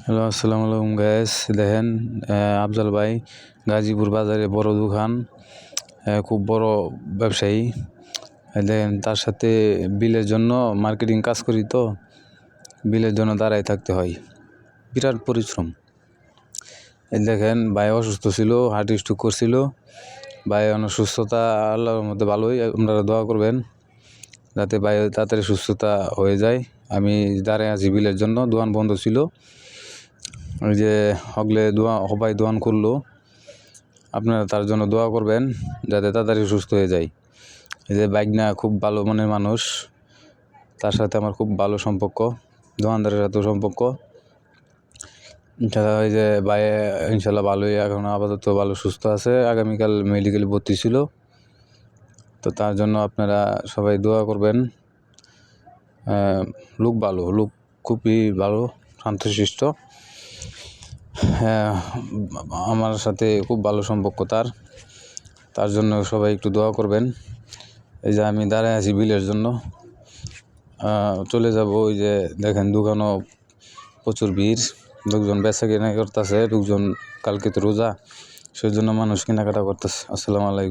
Hello, আসসালামু আলাইকুম guys. দেখেন, আফজাল ভাই গাজীপুর বাজারে বড় দোকান, খুব বড় ব্যবসায়ী। দেখেন, তার সাথে বিলের জন্য মার্কেটিং কাজ করি, তো বিলের জন্য দাঁড়ায় থাকতে হয়, বিরাট পরিশ্রম। দেখেন, ভাই অসুস্থ ছিল, হার্ট স্ট্রোক করছিল। ভাই অনেক সুস্থতা আল্লাহর মধ্যে ভালোই, আপনারা দোয়া করবেন যাতে ভাই তাড়াতাড়ি সুস্থতা হয়ে যায়। আমি দাঁড়ায় আছি বিলের জন্য, দোকান বন্ধ ছিল। ওই যে হগলে সবাই দোয়ান করলো, আপনারা তার জন্য দোয়া করবেন যাতে তাড়াতাড়ি সুস্থ হয়ে যায়। এই যে বাইকনা খুব ভালো মনের মানুষ, তার সাথে আমার খুব ভালো সম্পর্ক, দোকানদারের সাথেও সম্পর্ক। ওই যে ভাই ইনশাল্লাহ ভালোই, এখন আপাতত ভালো সুস্থ আছে। আগামীকাল মেডিকেলে ভর্তি ছিল, তো তার জন্য আপনারা সবাই দোয়া করবেন। লোক ভালো, লোক খুবই ভালো, শান্তশিষ্ট। আমার সাথে খুব ভালো সম্পর্ক তার জন্য সবাই একটু দোয়া করবেন। এই যে আমি দাঁড়ায় আছি বিলের জন্য, চলে যাব। ওই যে দেখেন, দোকানও প্রচুর ভিড়, লোকজন বেচা কেনা করতেছে, লোকজন কালকে তো রোজা, সেই জন্য মানুষ কেনাকাটা করতেছে। আসসালামু আলাইকুম।